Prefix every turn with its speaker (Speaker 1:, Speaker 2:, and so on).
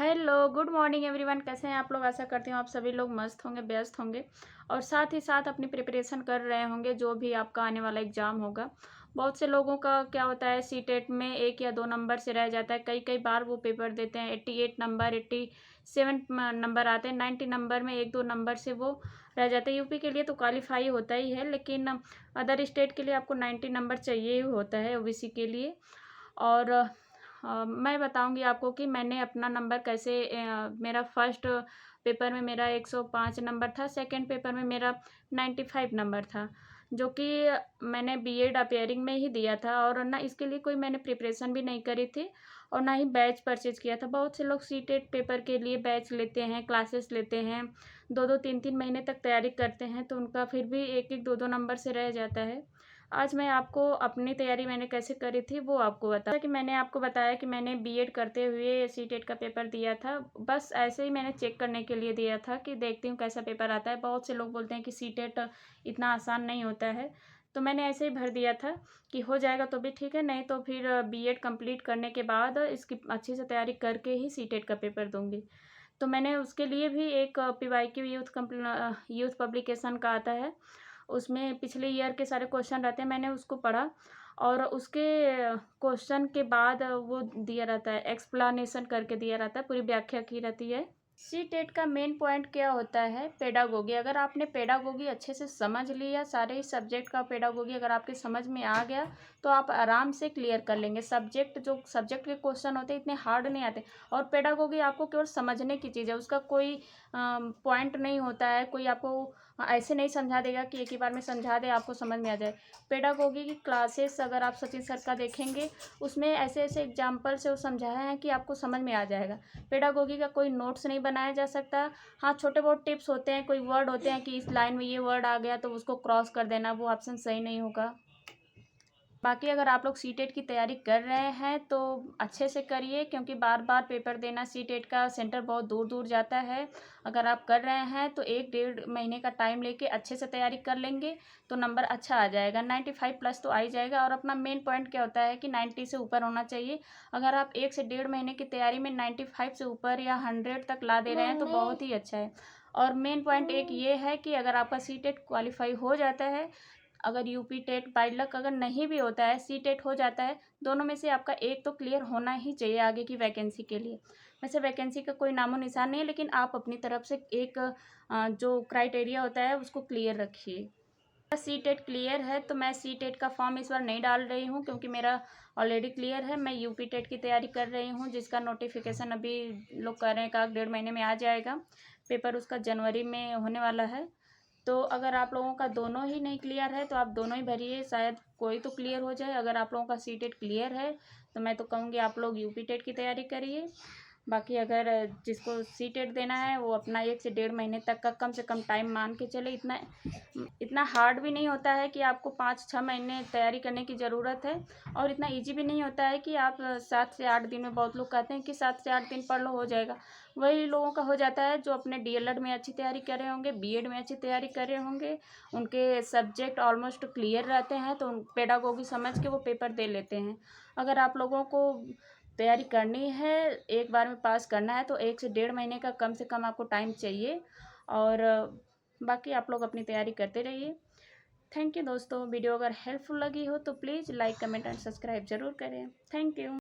Speaker 1: Hello, good morning everyone. कैसे हैं आप लोग? आशा करती हूँ आप सभी लोग मस्त होंगे, व्यस्त होंगे और साथ ही साथ अपनी प्रिपरेशन कर रहे होंगे जो भी आपका आने वाला एग्ज़ाम होगा। बहुत से लोगों का क्या होता है, सीटेट में 1 या 2 नंबर से रह जाता है। कई कई बार वो पेपर देते हैं, 88 नंबर, 87 नंबर आते हैं, 90 नंबर में 1-2 नंबर से वो रह जाते हैं। यूपी के लिए तो क्वालिफाई होता ही है, लेकिन अदर स्टेट के लिए आपको 90 नंबर चाहिए ही होता है ओबीसी के लिए। और मैं बताऊंगी आपको कि मैंने अपना नंबर कैसे मेरा फर्स्ट पेपर में मेरा 105 नंबर था, सेकंड पेपर में मेरा 95 नंबर था, जो कि मैंने बीएड अपेयरिंग में ही दिया था। और ना इसके लिए कोई मैंने प्रिपरेशन भी नहीं करी थी और ना ही बैच परचेज किया था। बहुत से लोग सीटेट पेपर के लिए बैच लेते हैं, क्लासेस लेते हैं, 2-2 3-3 महीने तक तैयारी करते हैं, तो उनका फिर भी 1-1 2-2 नंबर से रह जाता है। आज मैं आपको अपनी तैयारी मैंने कैसे करी थी वो आपको बता कि मैंने आपको बताया कि मैंने बीएड करते हुए सीटेट का पेपर दिया था। बस ऐसे ही मैंने चेक करने के लिए दिया था कि देखती हूँ कैसा पेपर आता है। बहुत से लोग बोलते हैं कि सीटेट इतना आसान नहीं होता है, तो मैंने ऐसे ही भर दिया था कि हो जाएगा तो भी ठीक है, नहीं तो फिर बीएड कंप्लीट करने के बाद इसकी अच्छी से तैयारी करके ही सीटेट का पेपर दूंगी। तो मैंने उसके लिए भी एक पीवाईक्यू यूथ पब्लिकेशन का आता है, उसमें पिछले ईयर के सारे क्वेश्चन रहते हैं, मैंने उसको पढ़ा और उसके क्वेश्चन के बाद वो दिया रहता है, एक्सप्लेनेशन करके दिया रहता है, पूरी व्याख्या की रहती है। सी टेट का मेन पॉइंट क्या होता है? पेडागोगी। अगर आपने पेडागोगी अच्छे से समझ लिया, सारे ही सब्जेक्ट का पेडागोगी अगर आपके समझ में आ गया तो आप आराम से क्लियर कर लेंगे। सब्जेक्ट के क्वेश्चन होते हैं इतने हार्ड नहीं आते। और पेडागोगी आपको केवल समझने की चीज़ है, उसका कोई पॉइंट नहीं होता है, कोई आपको ऐसे नहीं समझा देगा कि एक ही बार में समझा दे आपको समझ में आ जाए। पेडागोगी की क्लासेस अगर आप सचिन सर का देखेंगे, उसमें ऐसे ऐसे एग्जाम्पल से वो समझाया है कि आपको समझ में आ जाएगा। पेडागोगी का कोई नोट्स नहीं बनाया जा सकता। हाँ, छोटे बहुत टिप्स होते हैं, कोई वर्ड होते हैं कि इस लाइन में ये वर्ड आ गया तो उसको क्रॉस कर देना, वो ऑप्शन सही नहीं होगा। बाकी अगर आप लोग सीटेट की तैयारी कर रहे हैं तो अच्छे से करिए, क्योंकि बार बार पेपर देना, सीटेट का सेंटर बहुत दूर दूर जाता है। अगर आप कर रहे हैं तो 1-1.5 महीने का टाइम लेके अच्छे से तैयारी कर लेंगे तो नंबर अच्छा आ जाएगा। 95 प्लस तो आ ही जाएगा। और अपना मेन पॉइंट क्या होता है कि 90 से ऊपर होना चाहिए। अगर आप 1 से 1.5 महीने की तैयारी में 95 से ऊपर या 100 तक ला दे रहे हैं तो बहुत ही अच्छा है। और मेन पॉइंट एक ये है कि अगर आपका सीटेट क्वालिफाई हो जाता है, अगर यूपी टेट बाई लक अगर नहीं भी होता है, सी टेट हो जाता है, दोनों में से आपका एक तो क्लियर होना ही चाहिए आगे की वैकेंसी के लिए। वैसे वैकेंसी का कोई नामो निशान नहीं है, लेकिन आप अपनी तरफ से एक जो क्राइटेरिया होता है उसको क्लियर रखिए। सी टेट क्लियर है तो मैं सी टेट का फॉर्म इस बार नहीं डाल रही हूँ, क्योंकि मेरा ऑलरेडी क्लियर है। मैं यूपी टेट की तैयारी कर रही हूँ, जिसका नोटिफिकेशन अभी लोग कह रहे हैं कि 1-1.5 महीने में आ जाएगा। पेपर उसका जनवरी में होने वाला है। तो अगर आप लोगों का दोनों ही नहीं क्लियर है तो आप दोनों ही भरिए, शायद कोई तो क्लियर हो जाए। अगर आप लोगों का सी टेट क्लियर है तो मैं तो कहूँगी आप लोग यूपी टेट की तैयारी करिए। बाकी अगर जिसको सी टेट देना है वो अपना 1 से 1.5 महीने तक का कम से कम टाइम मान के चले। इतना इतना हार्ड भी नहीं होता है कि आपको 5-6 महीने तैयारी करने की ज़रूरत है, और इतना इजी भी नहीं होता है कि आप 7 से 8 दिन में, बहुत लोग कहते हैं कि 7 से 8 दिन पढ़ लो हो जाएगा। वही लोगों का हो जाता है जो अपने डीएलएड में अच्छी तैयारी कर रहे होंगे, बीएड में अच्छी तैयारी कर रहे होंगे, उनके सब्जेक्ट ऑलमोस्ट क्लियर रहते हैं तो पेडागोगी समझ के वो पेपर दे लेते हैं। अगर आप लोगों को तैयारी करनी है, एक बार में पास करना है, तो 1 से 1.5 महीने का कम से कम आपको टाइम चाहिए। और बाकी आप लोग अपनी तैयारी करते रहिए। थैंक यू दोस्तों। वीडियो अगर हेल्पफुल लगी हो तो please like, comment and subscribe ज़रूर करें। Thank you.